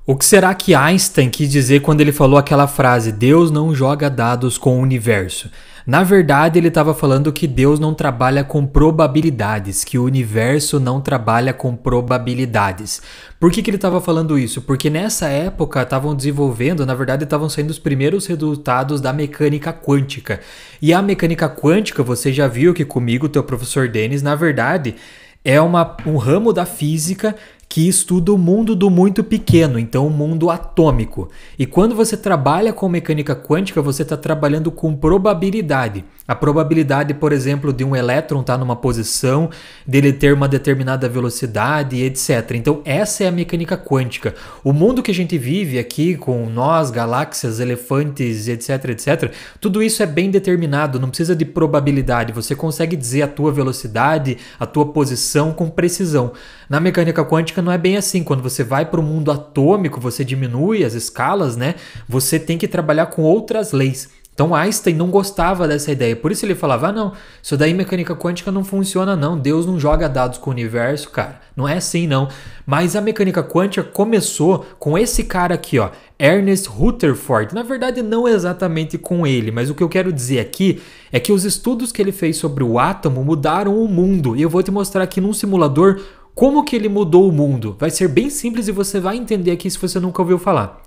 O que será que Einstein quis dizer quando ele falou aquela frase, Deus não joga dados com o universo? Na verdade, ele estava falando que Deus não trabalha com probabilidades, que o universo não trabalha com probabilidades. Por que ele estava falando isso? Porque nessa época estavam desenvolvendo, na verdade estavam saindo os primeiros resultados da mecânica quântica. E a mecânica quântica, você já viu que comigo, teu professor Denis, na verdade, é um ramo da física que estuda o mundo do muito pequeno, então o mundo atômico. E quando você trabalha com mecânica quântica, você está trabalhando com probabilidade. A probabilidade, por exemplo, de um elétron estar numa posição, dele ter uma determinada velocidade, etc. Então essa é a mecânica quântica. O mundo que a gente vive aqui, com nós, galáxias, elefantes, etc, etc, tudo isso é bem determinado, não precisa de probabilidade. Você consegue dizer a tua velocidade, a tua posição com precisão. Na mecânica quântica não é bem assim. Quando você vai para o mundo atômico, você diminui as escalas, né? Você tem que trabalhar com outras leis. Então Einstein não gostava dessa ideia, por isso ele falava, não, isso daí mecânica quântica não funciona não, Deus não joga dados com o universo, cara, não é assim não. Mas a mecânica quântica começou com esse cara aqui, ó, Ernest Rutherford, na verdade não exatamente com ele, mas o que eu quero dizer aqui é que os estudos que ele fez sobre o átomo mudaram o mundo, e eu vou te mostrar aqui num simulador como que ele mudou o mundo. Vai ser bem simples e você vai entender aqui se você nunca ouviu falar.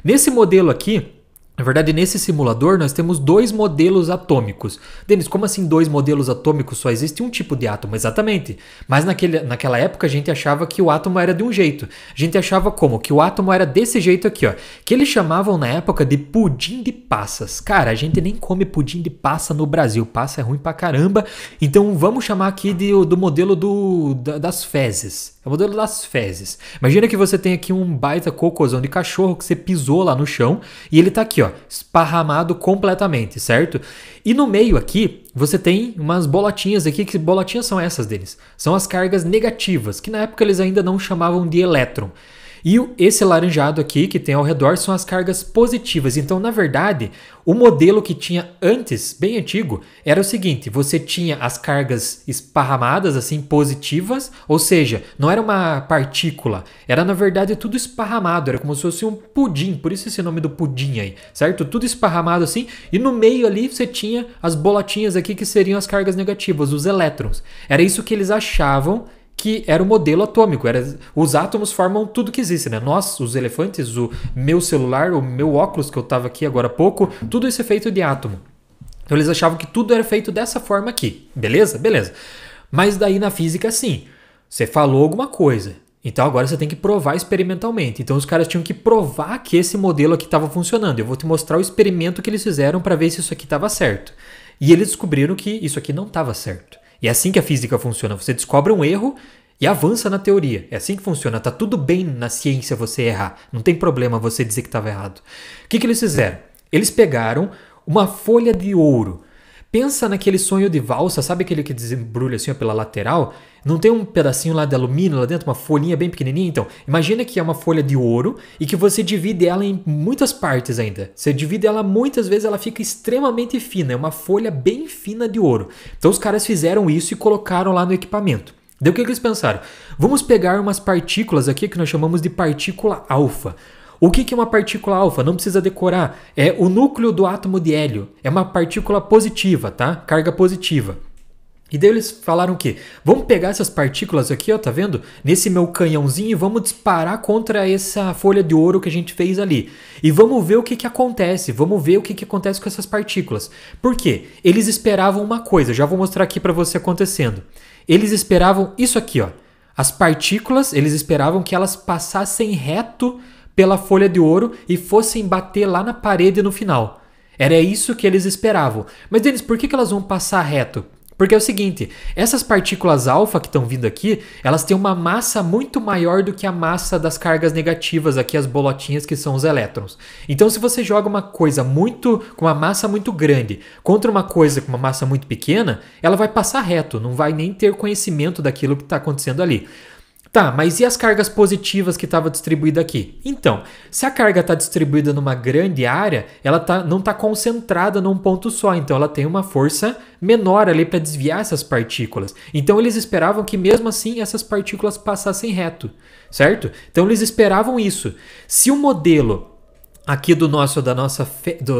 Nesse modelo aqui, na verdade, nesse simulador, nós temos dois modelos atômicos. Denis, como assim dois modelos atômicos? Só existe um tipo de átomo? Exatamente. Mas naquela época a gente achava que o átomo era de um jeito. A gente achava como? Que o átomo era desse jeito aqui, ó. Que eles chamavam na época de pudim de passas. Cara, a gente nem come pudim de passa no Brasil. Passa é ruim pra caramba. Então vamos chamar aqui do modelo das fezes. É o modelo das fezes. Imagina que você tem aqui um baita cocôzão de cachorro que você pisou lá no chão e ele tá aqui, ó, esparramado completamente, certo? E no meio aqui, você tem umas bolotinhas aqui, que bolotinhas são essas deles? São as cargas negativas, que na época eles ainda não chamavam de elétron. E esse laranjado aqui que tem ao redor são as cargas positivas. Então, na verdade, o modelo que tinha antes, bem antigo, era o seguinte, você tinha as cargas esparramadas, assim, positivas, ou seja, não era uma partícula, era na verdade tudo esparramado, era como se fosse um pudim, por isso esse nome do pudim aí, certo? Tudo esparramado assim, e no meio ali você tinha as bolotinhas aqui que seriam as cargas negativas, os elétrons. Era isso que eles achavam que era o modelo atômico, os átomos formam tudo que existe, né? Nós, os elefantes, o meu celular, o meu óculos que eu estava aqui agora há pouco, tudo isso é feito de átomo. Então eles achavam que tudo era feito dessa forma aqui, beleza? Beleza. Mas daí na física, sim, você falou alguma coisa, então agora você tem que provar experimentalmente. Então os caras tinham que provar que esse modelo aqui estava funcionando. Eu vou te mostrar o experimento que eles fizeram para ver se isso aqui estava certo. E eles descobriram que isso aqui não estava certo. E é assim que a física funciona. Você descobre um erro e avança na teoria. É assim que funciona. Tá tudo bem na ciência você errar. Não tem problema você dizer que estava errado. O que eles fizeram? Eles pegaram uma folha de ouro. Pensa naquele sonho de valsa, sabe aquele que desembrulha assim pela lateral? Não tem um pedacinho lá de alumínio lá dentro, uma folhinha bem pequenininha? Então, imagina que é uma folha de ouro e que você divide ela em muitas partes ainda. Você divide ela muitas vezes, ela fica extremamente fina. É uma folha bem fina de ouro. Então, os caras fizeram isso e colocaram lá no equipamento. Daí o que eles pensaram? Vamos pegar umas partículas aqui que nós chamamos de partícula alfa. O que é uma partícula alfa? Não precisa decorar. É o núcleo do átomo de hélio. É uma partícula positiva, tá? Carga positiva. E daí eles falaram que vamos pegar essas partículas aqui, ó, tá vendo? Nesse meu canhãozinho e vamos disparar contra essa folha de ouro que a gente fez ali. E vamos ver o que acontece, vamos ver o que acontece com essas partículas. Por quê? Eles esperavam uma coisa, já vou mostrar aqui para você acontecendo. Eles esperavam isso aqui, ó. As partículas, eles esperavam que elas passassem reto pela folha de ouro e fossem bater lá na parede no final. Era isso que eles esperavam. Mas, Denis, por que elas vão passar reto? Porque é o seguinte, essas partículas alfa que estão vindo aqui, elas têm uma massa muito maior do que a massa das cargas negativas, aqui as bolotinhas que são os elétrons. Então se você joga uma coisa com uma massa muito grande contra uma coisa com uma massa muito pequena, ela vai passar reto, não vai nem ter conhecimento daquilo que está acontecendo ali. Tá, mas e as cargas positivas que estavam distribuídas aqui? Então, se a carga está distribuída numa grande área, ela não está concentrada num ponto só, então ela tem uma força menor ali para desviar essas partículas. Então eles esperavam que mesmo assim essas partículas passassem reto, certo? Então eles esperavam isso. Se o modelo aqui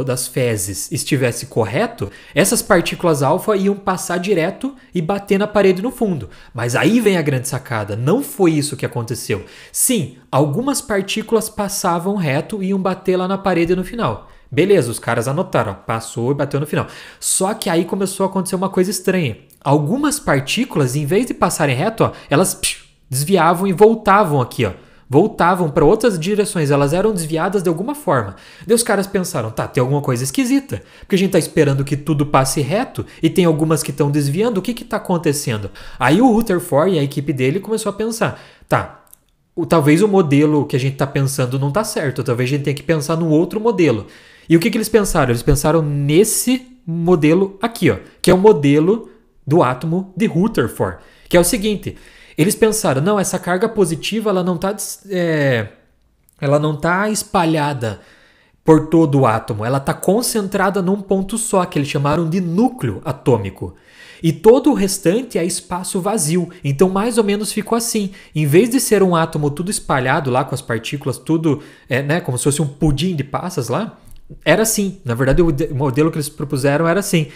das fezes estivesse correto, essas partículas alfa iam passar direto e bater na parede no fundo. Mas aí vem a grande sacada, não foi isso que aconteceu. Sim, algumas partículas passavam reto e iam bater lá na parede no final. Beleza, os caras anotaram, ó, passou e bateu no final. Só que aí começou a acontecer uma coisa estranha. Algumas partículas, em vez de passarem reto, ó, elas desviavam e voltavam aqui, ó. Voltavam para outras direções, elas eram desviadas de alguma forma. Daí os caras pensaram, tá, tem alguma coisa esquisita, porque a gente tá esperando que tudo passe reto e tem algumas que estão desviando, o que que tá acontecendo? Aí o Rutherford e a equipe dele começou a pensar, tá, talvez o modelo que a gente tá pensando não tá certo, talvez a gente tenha que pensar no outro modelo. E o que que eles pensaram? Eles pensaram nesse modelo aqui, ó, que é o modelo do átomo de Rutherford, que é o seguinte... Eles pensaram, não, essa carga positiva ela não tá espalhada por todo o átomo, ela está concentrada num ponto só, que eles chamaram de núcleo atômico. E todo o restante é espaço vazio. Então, mais ou menos ficou assim. Em vez de ser um átomo tudo espalhado lá com as partículas, tudo, como se fosse um pudim de passas lá, era assim. Na verdade, o modelo que eles propuseram era assim.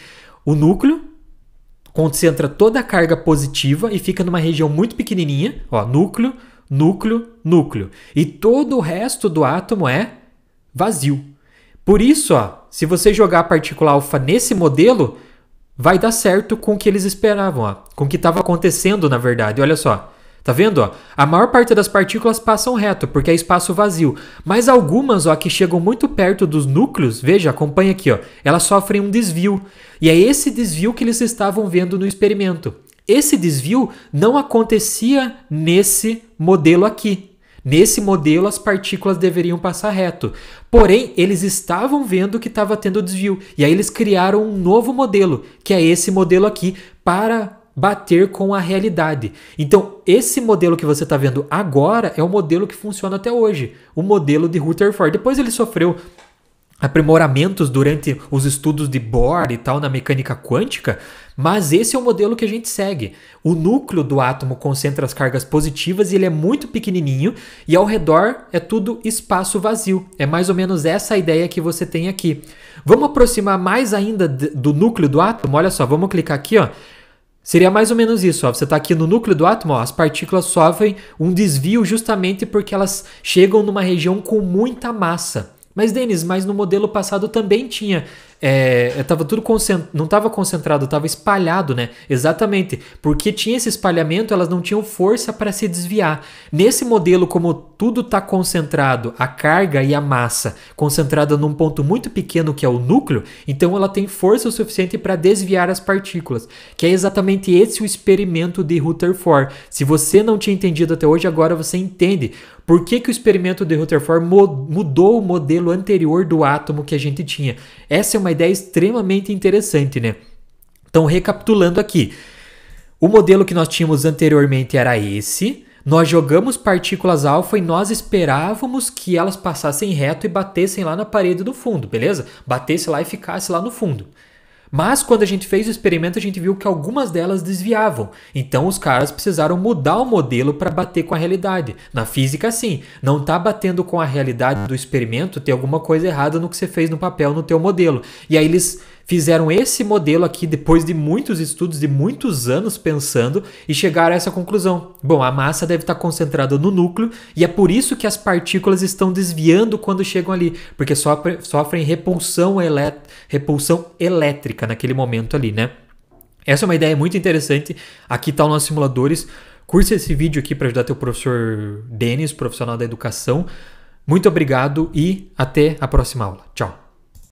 O núcleo concentra toda a carga positiva e fica numa região muito pequenininha, ó, núcleo, núcleo, núcleo. E todo o resto do átomo é vazio. Por isso, ó, se você jogar a partícula alfa nesse modelo, vai dar certo com o que eles esperavam, ó, com o que estava acontecendo, na verdade. Olha só. Tá vendo? Ó? A maior parte das partículas passam reto, porque é espaço vazio. Mas algumas, ó, que chegam muito perto dos núcleos, veja, acompanha aqui, ó, elas sofrem um desvio. E é esse desvio que eles estavam vendo no experimento. Esse desvio não acontecia nesse modelo aqui. Nesse modelo, as partículas deveriam passar reto. Porém, eles estavam vendo que estava tendo desvio. E aí eles criaram um novo modelo, que é esse modelo aqui, para bater com a realidade. Então, esse modelo que você está vendo agora é o modelo que funciona até hoje, o modelo de Rutherford. Depois ele sofreu aprimoramentos durante os estudos de Bohr e tal na mecânica quântica, mas esse é o modelo que a gente segue. O núcleo do átomo concentra as cargas positivas e ele é muito pequenininho e ao redor é tudo espaço vazio. É mais ou menos essa a ideia que você tem aqui. Vamos aproximar mais ainda do núcleo do átomo? Olha só, vamos clicar aqui, ó. Seria mais ou menos isso, ó. Você está aqui no núcleo do átomo, ó, as partículas sofrem um desvio justamente porque elas chegam numa região com muita massa. Mas, Denis, no modelo passado também tinha... Tava tudo não estava concentrado, estava espalhado, né? Exatamente. Porque tinha esse espalhamento, elas não tinham força para se desviar. Nesse modelo, como tudo está concentrado, a carga e a massa concentrada num ponto muito pequeno, que é o núcleo, então ela tem força o suficiente para desviar as partículas. Que é exatamente esse o experimento de Rutherford. Se você não tinha entendido até hoje, agora você entende. Por que o experimento de Rutherford mudou o modelo anterior do átomo que a gente tinha? Essa é uma ideia extremamente interessante, né? Então, recapitulando aqui. O modelo que nós tínhamos anteriormente era esse. Nós jogamos partículas alfa e nós esperávamos que elas passassem reto e batessem lá na parede do fundo, beleza? Batesse lá e ficasse lá no fundo. Mas quando a gente fez o experimento, a gente viu que algumas delas desviavam. Então os caras precisaram mudar o modelo para bater com a realidade. Na física, sim. Não está batendo com a realidade do experimento, tem alguma coisa errada no que você fez no papel, no teu modelo. E aí eles fizeram esse modelo aqui depois de muitos estudos, de muitos anos pensando e chegaram a essa conclusão. Bom, a massa deve estar concentrada no núcleo e é por isso que as partículas estão desviando quando chegam ali, porque sofrem repulsão elétrica naquele momento ali, né? Essa é uma ideia muito interessante. Aqui está o nosso simuladores. Curte esse vídeo aqui para ajudar teu professor Denis, profissional da educação. Muito obrigado e até a próxima aula. Tchau!